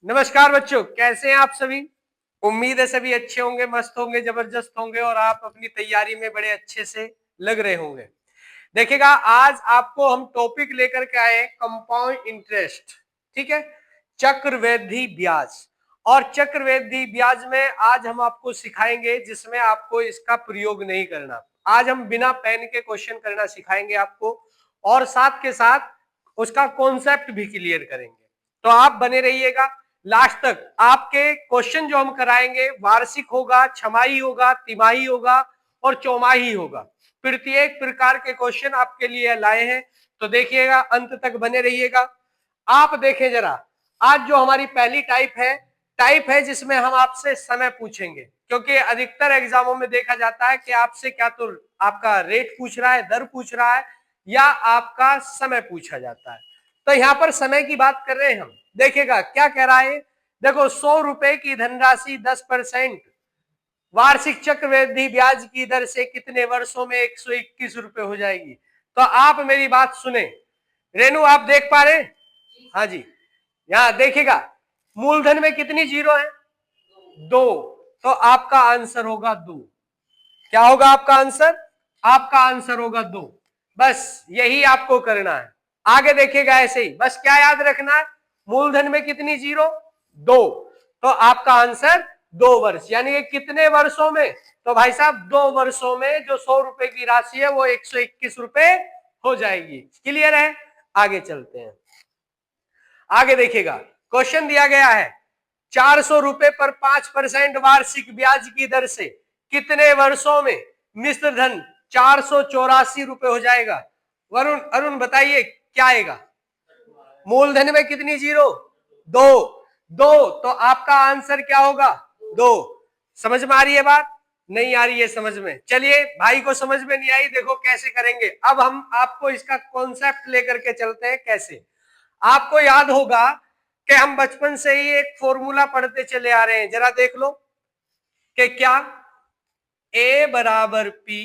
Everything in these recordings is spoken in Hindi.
नमस्कार बच्चों, कैसे हैं आप सभी। उम्मीद है सभी अच्छे होंगे, मस्त होंगे, जबरदस्त होंगे और आप अपनी तैयारी में बड़े अच्छे से लग रहे होंगे। देखिएगा, आज आपको हम टॉपिक लेकर के आए कंपाउंड इंटरेस्ट। ठीक है, चक्रवृद्धि ब्याज। और चक्रवृद्धि ब्याज में आज हम आपको सिखाएंगे जिसमें आपको इसका प्रयोग नहीं करना। आज हम बिना पेन के क्वेश्चन करना सिखाएंगे आपको, और साथ के साथ उसका कॉन्सेप्ट भी क्लियर करेंगे। तो आप बने रहिएगा लास्ट तक। आपके क्वेश्चन जो हम कराएंगे वार्षिक होगा, छमाही होगा, तिमाही होगा और चौमाही होगा। प्रत्येक प्रकार के क्वेश्चन आपके लिए लाए हैं, तो देखिएगा, अंत तक बने रहिएगा। आप देखें जरा, आज जो हमारी पहली टाइप है जिसमें हम आपसे समय पूछेंगे, क्योंकि अधिकतर एग्जामों में देखा जाता है कि आपसे क्या तो आपका रेट पूछ रहा है, दर पूछ रहा है, या आपका समय पूछा जाता है। तो यहां पर समय की बात कर रहे हैं हम। देखिएगा क्या कह रहा है, देखो 100 रुपए की धनराशि 10% वार्षिक चक्रवृद्धि ब्याज की दर से कितने वर्षों में 121 रुपए हो जाएगी। तो आप मेरी बात सुने। रेनू, आप देख पा रहे हैं? हाँ जी, यहां देखिएगा, मूलधन में कितनी जीरो है? 2। तो आपका आंसर होगा 2। क्या होगा आपका आंसर? आपका आंसर होगा 2। बस यही आपको करना है। आगे देखिएगा ऐसे ही, बस क्या याद रखना है, मूलधन में कितनी जीरो? 2। तो आपका आंसर 2 वर्ष, यानी कि कितने वर्षों में? तो भाई साहब 2 वर्षों में जो 100 रुपए की राशि है वो 121 रुपए हो जाएगी। क्लियर है? आगे चलते हैं। आगे देखिएगा, क्वेश्चन दिया गया है 400 रुपए पर 5% वार्षिक ब्याज की दर से कितने वर्षों में मिश्र धन 484 रुपए हो जाएगा। वरुण, अरुण बताइए क्या आएगा? मूलधन में कितनी जीरो? 2। 2, तो आपका आंसर क्या होगा? 2। समझ में आ रही है बात? नहीं आ रही है समझ में? चलिए, भाई को समझ में नहीं आई, देखो कैसे करेंगे। अब हम आपको इसका कॉन्सेप्ट लेकर के चलते हैं। कैसे? आपको याद होगा कि हम बचपन से ही एक फॉर्मूला पढ़ते चले आ रहे हैं, जरा देख लो कि क्या A बराबर P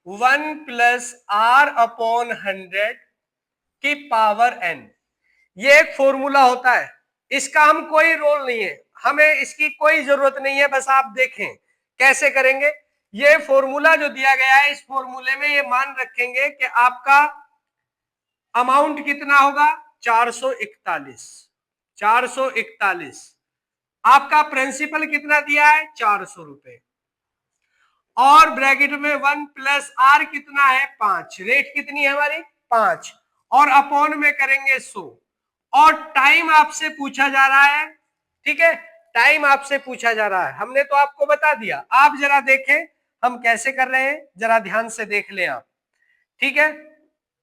1 प्लस R अपॉन 100 की पावर n। ये एक फॉर्मूला होता है, इसका हम कोई रोल नहीं है, हमें इसकी कोई जरूरत नहीं है, बस आप देखें कैसे करेंगे। ये फॉर्मूला जो दिया गया है, इस फॉर्मूले में ये मान रखेंगे कि आपका अमाउंट कितना होगा? 441। 441। आपका प्रिंसिपल कितना दिया है? 400 रुपए। और ब्रैकेट में 1 प्लस आर कितना है? 5। रेट कितनी है हमारी? 5। और अपॉन में करेंगे 100। और टाइम आपसे पूछा जा रहा है। ठीक है, टाइम आपसे पूछा जा रहा है, हमने तो आपको बता दिया। आप जरा देखें हम कैसे कर रहे हैं, जरा ध्यान से देख लें आप। ठीक है,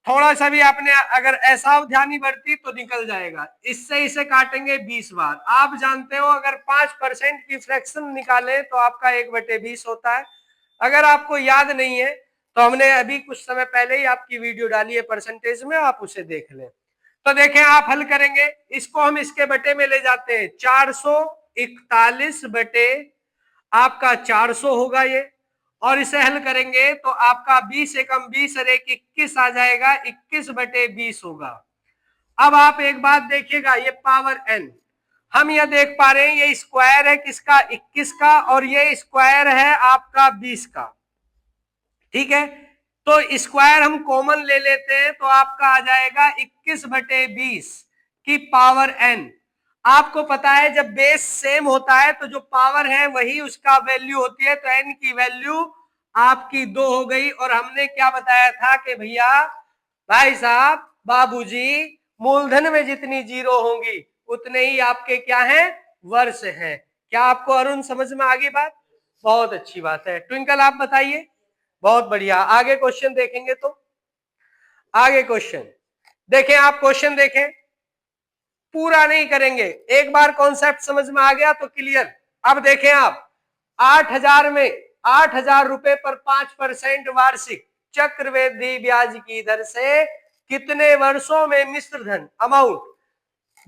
थोड़ा सा भी आपने अगर असावधानी बरती तो निकल जाएगा। इससे इसे काटेंगे 20 बार। आप जानते हो अगर 5% की फ्रैक्शन निकालें तो आपका 1/20 होता है। अगर आपको याद नहीं है तो हमने अभी कुछ समय पहले ही आपकी वीडियो डाली है परसेंटेज में, आप उसे देख लें। तो देखें, आप हल करेंगे, इसको हम इसके बटे में ले जाते हैं। 441 बटे आपका 400 होगा ये, और इसे हल करेंगे तो आपका 20 एकम 20 और 21 आ जाएगा, 21/20 होगा। अब आप एक बात देखिएगा, ये पावर n हम यह देख पा रहे हैं, ये स्क्वायर है किसका? 21 का, और ये स्क्वायर है आपका 20 का। ठीक है, तो स्क्वायर हम कॉमन ले लेते हैं तो आपका आ जाएगा 21/20 की पावर n। आपको पता है जब बेस सेम होता है तो जो पावर है वही उसका वैल्यू होती है, तो n की वैल्यू आपकी 2 हो गई। और हमने क्या बताया था कि भैया, भाई साहब, बाबूजी, मूलधन में जितनी जीरो होंगी उतने ही आपके क्या हैं? वर्ष हैं। क्या आपको अरुण समझ में आ गई बात? बहुत अच्छी बात है। ट्विंकल आप बताइए। बहुत बढ़िया। आगे क्वेश्चन देखेंगे तो आगे क्वेश्चन देखें, आप क्वेश्चन देखें, पूरा नहीं करेंगे, एक बार कॉन्सेप्ट समझ में आ गया तो क्लियर। अब देखें आप, 8,000 में 8,000 रुपए पर 5% वार्षिक चक्रवृद्धि ब्याज की दर से कितने वर्षों में मिश्र धन अमाउंट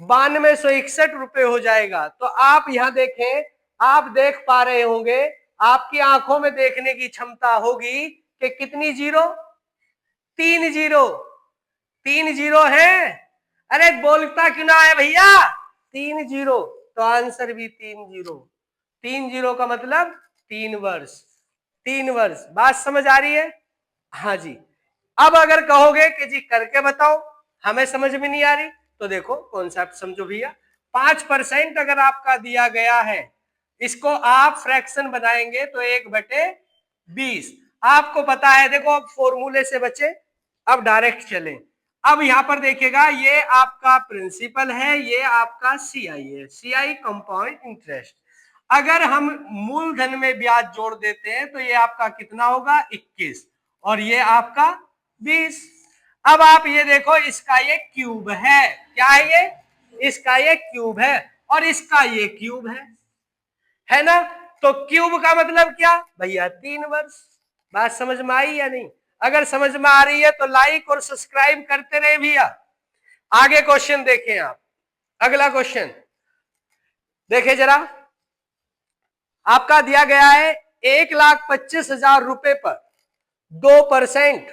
9261 रुपए हो जाएगा। तो आप यहां देखें, आप देख पा रहे होंगे, आपकी आंखों में देखने की क्षमता होगी कि कितनी जीरो? 3 जीरो। 3 जीरो है। अरे बोलता क्यों ना है भैया? 3 जीरो, तो आंसर भी 3 जीरो। 3 जीरो का मतलब 3 वर्ष। 3 वर्ष, बात समझ आ रही है? हाँ जी। अब अगर कहोगे कि जी करके बताओ, हमें समझ में नहीं आ रही, तो देखो कॉन्सेप्ट समझो भैया। 5% अगर आपका दिया गया है, इसको आप फ्रैक्शन बनाएंगे तो 1/20। आपको पता है, देखो अब फॉर्मूले से बचे, अब डायरेक्ट चले। अब यहां पर देखिएगा, ये आपका प्रिंसिपल है, ये आपका सीआई है, सीआई कंपाउंड इंटरेस्ट। अगर हम मूलधन में ब्याज जोड़ देते हैं तो ये आपका कितना होगा, 21, और ये आपका 20। अब आप ये देखो, इसका ये क्यूब है, क्या है ये, इसका ये क्यूब है, और इसका ये क्यूब है ना। तो क्यूब का मतलब क्या भैया, 3 वर्ष। बात समझ में आई या नहीं? अगर समझ में आ रही है तो लाइक और सब्सक्राइब करते रहे भैया। आगे क्वेश्चन देखें आप, अगला क्वेश्चन देखें जरा। आपका दिया गया है 1,25,000 रुपए पर 2%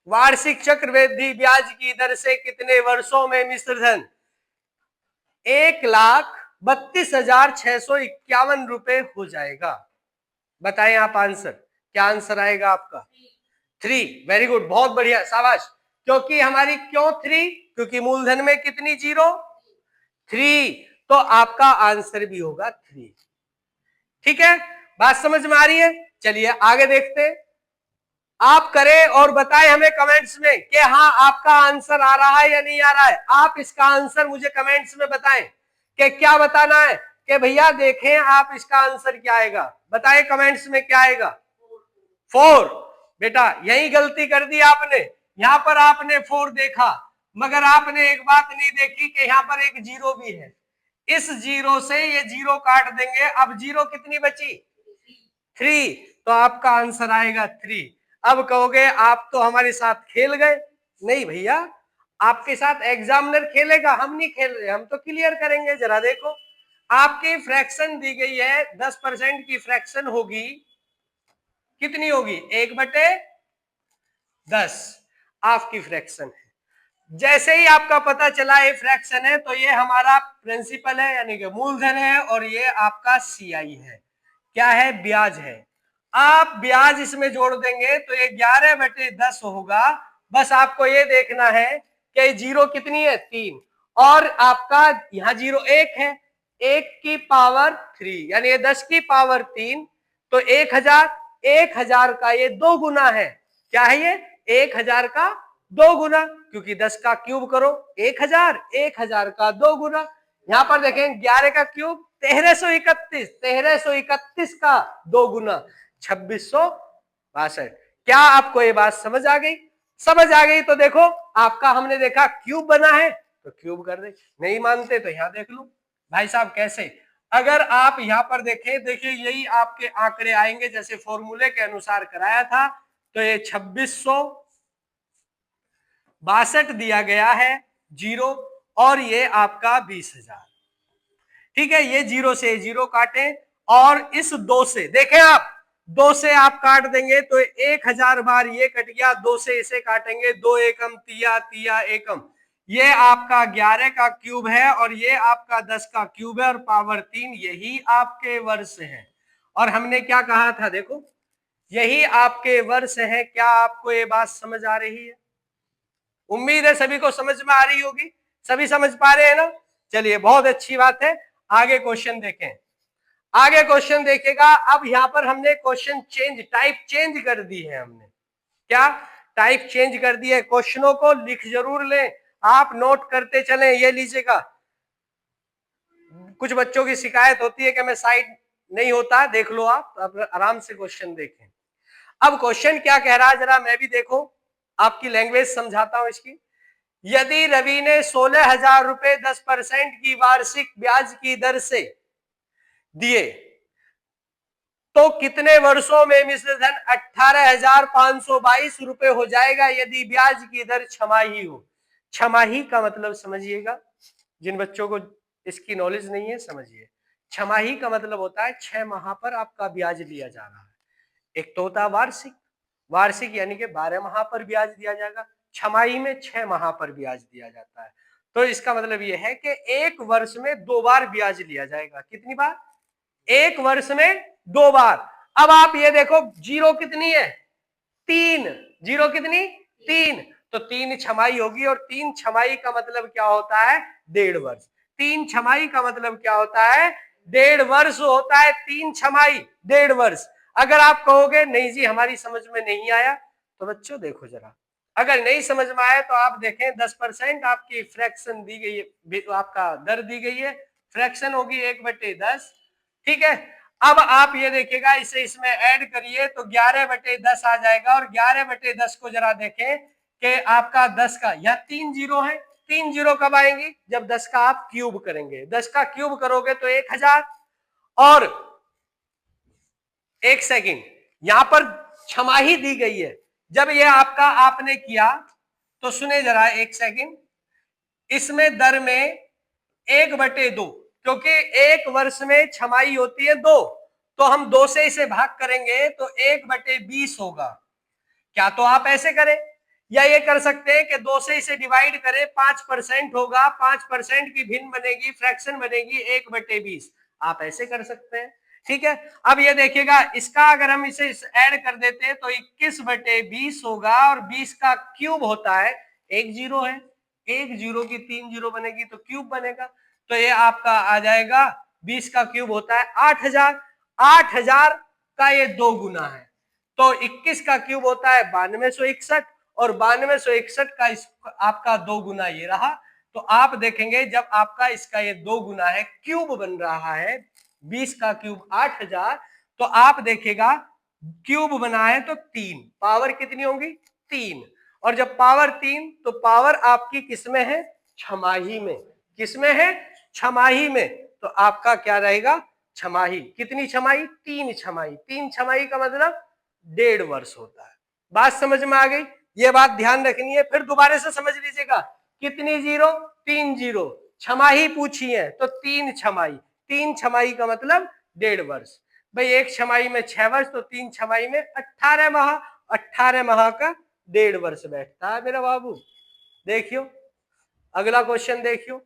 वार्षिक चक्रवृद्धि ब्याज की दर से कितने वर्षों में मिश्र धन 1,32,651 रुपए हो जाएगा। बताएं आप आंसर, क्या आंसर आएगा आपका? 3। वेरी गुड, बहुत बढ़िया, शाबाश। क्योंकि हमारी क्यों 3? क्योंकि मूलधन में कितनी जीरो, 3, तो आपका आंसर भी होगा 3। ठीक है, बात समझ में आ रही है? चलिए आगे देखते हैं। आप करें और बताएं हमें कमेंट्स में कि हाँ आपका आंसर आ रहा है या नहीं आ रहा है। आप इसका आंसर मुझे कमेंट्स में बताएं कि क्या बताना है, कि भैया देखें आप इसका आंसर क्या आएगा। बताएं कमेंट्स में क्या आएगा। 4। बेटा यही गलती कर दी आपने, यहां पर आपने 4 देखा, मगर आपने एक बात नहीं देखी कि यहां पर एक जीरो भी है। इस जीरो से ये जीरो काट देंगे, अब जीरो कितनी बची, 3, तो आपका आंसर आएगा 3। अब कहोगे आप तो हमारे साथ खेल गए। नहीं भैया, आपके साथ एग्जामिनर खेलेगा, हम नहीं खेल रहे, हम तो क्लियर करेंगे। जरा देखो, आपकी फ्रैक्शन दी गई है, 10% की फ्रैक्शन होगी, कितनी होगी, 1/10 आपकी फ्रैक्शन है। जैसे ही आपका पता चला ये फ्रैक्शन है, तो ये हमारा प्रिंसिपल है, यानी कि मूलधन है, और ये आपका सीआई है, क्या है, ब्याज है। आप ब्याज इसमें जोड़ देंगे तो ये 11/10 होगा। बस आपको ये देखना है कि जीरो कितनी है, 3, और आपका यहां जीरो 1 है, 1 की पावर 3, यानी ये 10 की पावर 3, तो 1000, 1000 का ये 2 गुना है। क्या है ये, 1000 का 2 गुना, क्योंकि 10 का क्यूब करो 1000, 1000 का 2 गुना। यहां पर देखें 11 का क्यूब 1331, 1331 का 2 गुना 2662। क्या आपको ये बात समझ आ गई? समझ आ गई तो देखो, आपका हमने देखा क्यूब बना है तो क्यूब कर दे, नहीं मानते तो यहां देख लो भाई साहब कैसे। अगर आप यहां पर देखें, देखिए यही आपके आंकड़े आएंगे जैसे फॉर्मूले के अनुसार कराया था। तो ये 2662 दिया गया है जीरो, और ये आपका 20,000। ठीक है, ये जीरो से जीरो काटे, और इस 2 से देखें आप, 2 से आप काट देंगे तो 1000 बार ये कट गया, 2 से इसे काटेंगे, 2 एकम तिया, तिया एकम, ये आपका 11 का क्यूब है, और ये आपका 10 का क्यूब है, और पावर 3, यही आपके वर्ष है। और हमने क्या कहा था, देखो यही आपके वर्ष है। क्या आपको ये बात समझ आ रही है? उम्मीद है सभी को समझ में आ रही होगी, सभी समझ पा रहे हैं ना। चलिए बहुत अच्छी बात है, आगे क्वेश्चन देखें। आगे क्वेश्चन देखेगा। अब यहां पर हमने क्वेश्चन चेंज, टाइप चेंज कर दी है हमने, क्या टाइप चेंज कर दी है। क्वेश्चनों को लिख जरूर लें, आप नोट करते चलें। ये लीजिएगा, कुछ बच्चों की शिकायत होती है कि मैं साइड नहीं होता, देख लो आप आराम से क्वेश्चन देखें। अब क्वेश्चन क्या कह रहा है, जरा मैं भी देखो, आपकी लैंग्वेज समझाता हूं इसकी। यदि रवि ने 16,000 रुपए 10% की वार्षिक ब्याज की दर से दिए, तो कितने वर्षों में मिश्र धन 18,522 रुपए हो जाएगा यदि ब्याज की दर छमाही हो। छमाही का मतलब समझिएगा, जिन बच्चों को इसकी नॉलेज नहीं है समझिए। छमाही का मतलब होता है 6 माह पर आपका ब्याज लिया जा रहा है। एक तो होता है वार्षिक, वार्षिक यानी कि 12 माह पर ब्याज दिया जाएगा, छमाही में 6 माह पर ब्याज दिया जाता है। तो इसका मतलब यह है कि एक वर्ष में 2 बार ब्याज लिया जाएगा। कितनी बार? एक वर्ष में 2 बार। अब आप ये देखो जीरो कितनी है? 3। जीरो कितनी? 3। तो 3 छमाही होगी, और 3 छमाही का मतलब क्या होता है? 1.5 वर्ष। 3 छमाही का मतलब क्या होता है? 1.5 वर्ष होता है 3 छमाही, 1.5 वर्ष। अगर आप कहोगे नहीं जी हमारी समझ में नहीं आया, तो बच्चों देखो जरा, अगर नहीं समझ में आया तो आप देखें 10% आपकी फ्रैक्शन दी गई है, आपका दर दी गई है, फ्रैक्शन होगी 1/10। ठीक है, अब आप ये देखिएगा, इसे इसमें ऐड करिए तो 11/10 आ जाएगा, और 11/10 को जरा देखें कि आपका 10 का, यह 3 जीरो है, 3 जीरो कब आएंगी? जब 10 का आप क्यूब करेंगे। 10 का क्यूब करोगे तो 1000। और एक सेकंड, यहां पर छमाही दी गई है, जब ये आपका आपने किया तो सुने जरा एक सेकंड, इसमें दर में 1/2, क्योंकि एक वर्ष में छमाही होती है 2, तो हम 2 से इसे भाग करेंगे तो 1/20 होगा। क्या तो आप ऐसे करें, या ये कर सकते हैं कि 2 से इसे डिवाइड करें, 5% होगा, 5% की भिन्न बनेगी, फ्रैक्शन बनेगी 1/20। आप ऐसे कर सकते हैं। ठीक है, अब ये देखिएगा, इसका अगर हम इसे ऐड कर देते हैं तो 21/20 होगा, और 20 का क्यूब होता है, एक जीरो है, एक जीरो की 3 जीरो बनेगी तो क्यूब बनेगा, तो ये आपका आ जाएगा, 20 का क्यूब होता है 8000। 8000 का ये 2 गुना है, तो 21 का क्यूब होता है 9261, और 9261 का आपका 2 गुना ये रहा। तो आप देखेंगे जब आपका इसका ये 2 गुना है, क्यूब बन रहा है, 20 का क्यूब 8000, तो आप देखेगा क्यूब बना है तो 3, पावर कितनी होगी? 3। और जब पावर 3, तो पावर आपकी किसमें है? छमाही में। किसमें है? छमाही में। तो आपका क्या रहेगा? छमाही। कितनी छमाही? 3 छमाही। 3 छमाही का मतलब 1.5 वर्ष होता है। बात समझ में आ गई? ये बात ध्यान रखनी है, फिर दोबारा से समझ लीजिएगा। कितनी जीरो? 3 जीरो। छमाही पूछी है तो 3 छमाही। 3 छमाही का मतलब 1.5 वर्ष। भाई एक छमाही में 6 वर्ष, तो 3 छमाही में 18 माह। 18 माह का 1.5 वर्ष बैठता है मेरा बाबू। देखियो अगला क्वेश्चन देखियो।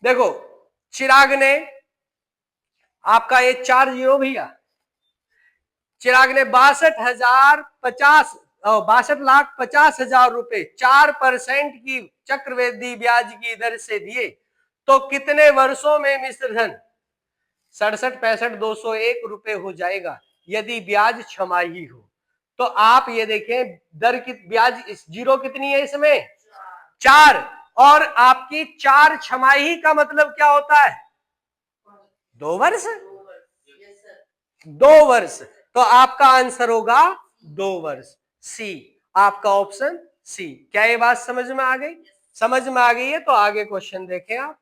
देखो चिराग ने आपका ये 4 जीरो भैया, चिराग ने 62,50,000 रुपए 4% की चक्रवृद्धि ब्याज की दर से दिए, तो कितने वर्षों में मिश्र धन 67,65,201 रुपए हो जाएगा यदि ब्याज छमाही हो? तो आप ये देखें दर की, ब्याज जीरो कितनी है इसमें? 4, और आपकी 4 छमाही का मतलब क्या होता है? 2 वर्ष। 2 वर्ष, तो आपका आंसर होगा 2 वर्ष, सी। आपका ऑप्शन सी। क्या ये बात समझ में आ गई? समझ में आ गई है तो आगे क्वेश्चन देखें आप।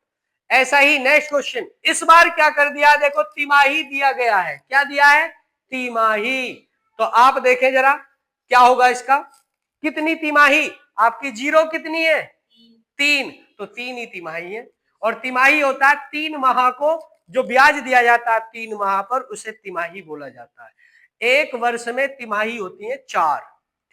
ऐसा ही नेक्स्ट क्वेश्चन, इस बार क्या कर दिया? देखो तिमाही दिया गया है। क्या दिया है? तिमाही। तो आप देखें जरा क्या होगा इसका। कितनी तिमाही? आपकी जीरो कितनी है? 3, तो 3 ही तिमाही है, और तिमाही होता है 3 माह को जो ब्याज दिया जाता है 3 माह पर, उसे तिमाही बोला जाता है। एक वर्ष में तिमाही होती है 4।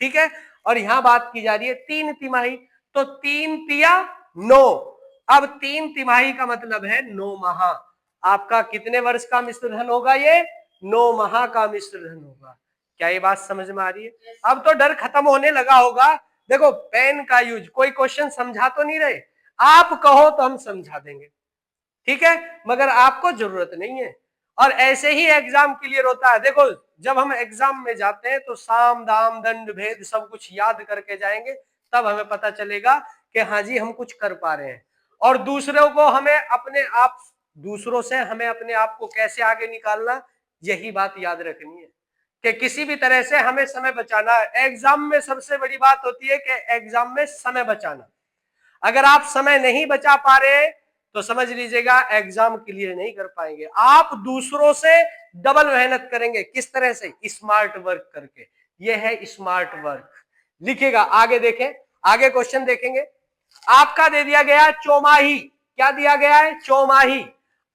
ठीक है, और यहां बात की जा रही है 3 तिमाही, तो 3 तिया 9। अब 3 तिमाही का मतलब है 9 माह। आपका कितने वर्ष का मिश्र धन होगा? ये 9 माह का मिश्र धन होगा। क्या ये बात समझ में आ रही है? अब तो डर खत्म होने लगा होगा। देखो पेन का यूज, कोई क्वेश्चन समझा तो नहीं रहे, आप कहो तो हम समझा देंगे, ठीक है, मगर आपको जरूरत नहीं है। और ऐसे ही एग्जाम क्लियर होता है। देखो जब हम एग्जाम में जाते हैं तो साम दाम दंड भेद सब कुछ याद करके जाएंगे, तब हमें पता चलेगा कि हाँ जी हम कुछ कर पा रहे हैं। और दूसरों को हमें अपने आप, दूसरों से हमें अपने आप को कैसे आगे निकालना, यही बात याद रखनी है कि किसी भी तरह से हमें समय बचाना है। एग्जाम में सबसे बड़ी बात होती है कि एग्जाम में समय बचाना। अगर आप समय नहीं बचा पा रहे तो समझ लीजिएगा एग्जाम क्लियर नहीं कर पाएंगे। आप दूसरों से डबल मेहनत करेंगे। किस तरह से? स्मार्ट वर्क करके। यह है स्मार्ट वर्क। लिखिएगा, आगे देखें, आगे क्वेश्चन देखेंगे। आपका दे दिया गया चौमाही। क्या दिया गया है? चौमाही।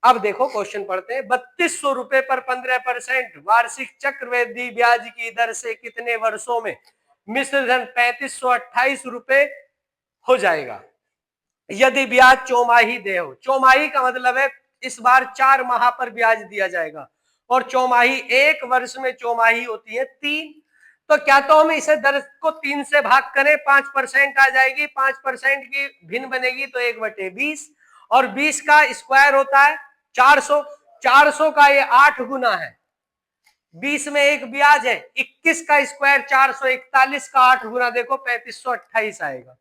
अब देखो क्वेश्चन पढ़ते हैं। 3200 रुपए पर 15% वार्षिक चक्रवृद्धि ब्याज की दर से कितने वर्षों में मिश्र धन 3528 रुपए हो जाएगा। यदि ब्याज चौमाही दे हो, चौमाही का मतलब है इस बार 4 माह पर ब्याज दिया जाएगा, और चौमाही 1 वर्ष में चौमाही होती है 3। तो क्या तो हम इसे 10 को 3 से भाग करें, 5% आ जाएगी, 5% की भिन्न बनेगी तो 1/20, और 20 का स्क्वायर होता है 400। 400 का ये 8 गुना है, 20 में एक ब्याज है, 21 का स्क्वायर 441 का 8 गुना देखो 3528 आएगा।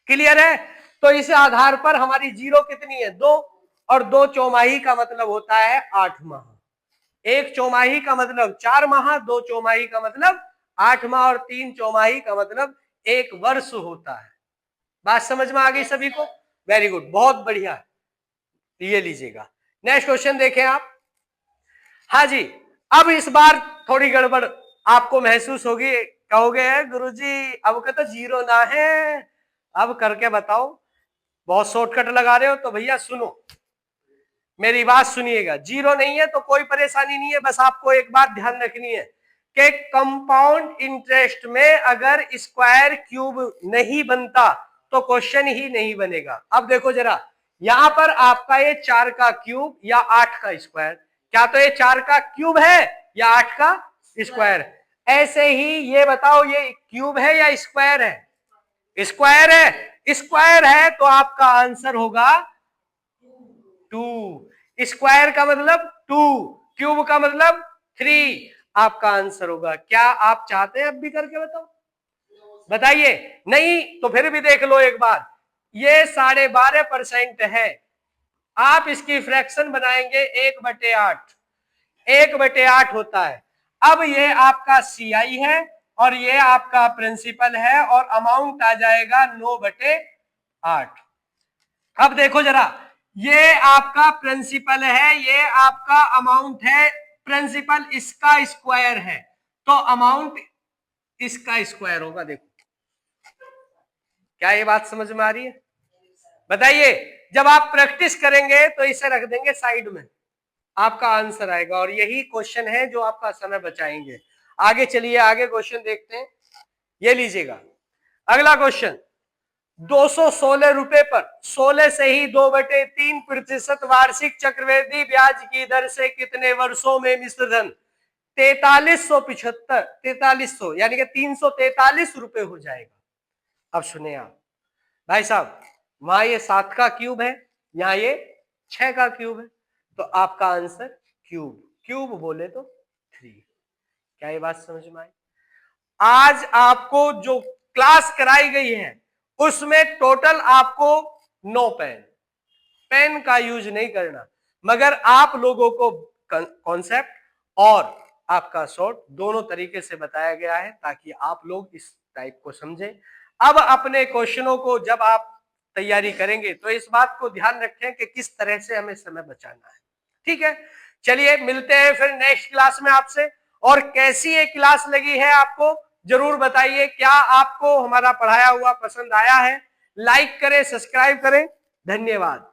क्लियर है? तो इस आधार पर हमारी जीरो कितनी है, 2, और 2 चौमाही का मतलब होता है 8 माह। 1 चौमाही का मतलब 4 माह, 2 चौमाही का मतलब 8 माह, और 3 चौमाही का मतलब 1 वर्ष होता है। बात समझ में आ गई सभी को? वेरी गुड, बहुत बढ़िया। ये लीजिएगा, नेक्स्ट क्वेश्चन देखें आप। हाँ जी, अब इस बार थोड़ी गड़बड़ आपको महसूस होगी, कहोगे गुरुजी अब का तो जीरो ना है, अब करके बताओ। बहुत शॉर्टकट लगा रहे हो तो भैया सुनो, मेरी बात सुनिएगा। जीरो नहीं है तो कोई परेशानी नहीं है, बस आपको एक बात ध्यान रखनी है कि कंपाउंड इंटरेस्ट में अगर स्क्वायर क्यूब नहीं बनता तो क्वेश्चन ही नहीं बनेगा। अब देखो जरा, यहां पर आपका ये 4 का क्यूब या 8 का स्क्वायर, क्या तो ये 4 का क्यूब है या 8 का स्क्वायर? ऐसे ही ये बताओ, ये क्यूब है या स्क्वायर है? स्क्वायर है। स्क्वायर है तो आपका आंसर होगा 2। स्क्वायर का मतलब 2, क्यूब का मतलब 3, आपका आंसर होगा। क्या आप चाहते हैं अब भी करके बताओ? बताइए। नहीं तो फिर भी देख लो एक बार, ये 12.5% है। आप इसकी फ्रैक्शन बनाएंगे 1/8, 1/8 होता है। अब ये आपका CI है और ये आपका प्रिंसिपल है, और अमाउंट आ जाएगा 9/8। अब देखो जरा, ये आपका प्रिंसिपल है, ये आपका अमाउंट है, प्रिंसिपल इसका स्क्वायर है, तो अमाउंट इसका स्क्वायर होगा। देखो, क्या ये बात समझ में आ रही है? बताइए। जब आप प्रैक्टिस करेंगे तो इसे रख देंगे साइड में, आपका आंसर आएगा, और यही क्वेश्चन है जो आपका समय बचाएंगे। आगे चलिए, आगे क्वेश्चन देखते हैं। ये लीजिएगा अगला क्वेश्चन। 216 रुपए पर 16 से ही 2/3% वार्षिक चक्रवृद्धि ब्याज की दर से कितने वर्षों में मिश्र धन 4375 यानी कि 343 रुपए हो जाएगा। अब सुने आप भाई साहब, वहां ये 7 का क्यूब है, यहां ये 6 का क्यूब है, तो आपका आंसर क्यूब, क्यूब बोले तो 3। क्या ये बात समझ में आई? आज आपको जो क्लास कराई गई है उसमें टोटल आपको 9 पेन का यूज नहीं करना, मगर आप लोगों को कॉन्सेप्ट और आपका शॉर्ट दोनों तरीके से बताया गया है ताकि आप लोग इस टाइप को समझें। अब अपने क्वेश्चनों को जब आप तैयारी करेंगे तो इस बात को ध्यान रखें कि किस तरह से हमें समय बचाना है। ठीक है, चलिए मिलते हैं फिर नेक्स्ट क्लास में आपसे। और कैसी ये क्लास लगी है आपको जरूर बताइए। क्या आपको हमारा पढ़ाया हुआ पसंद आया है? लाइक करें, सब्सक्राइब करें। धन्यवाद।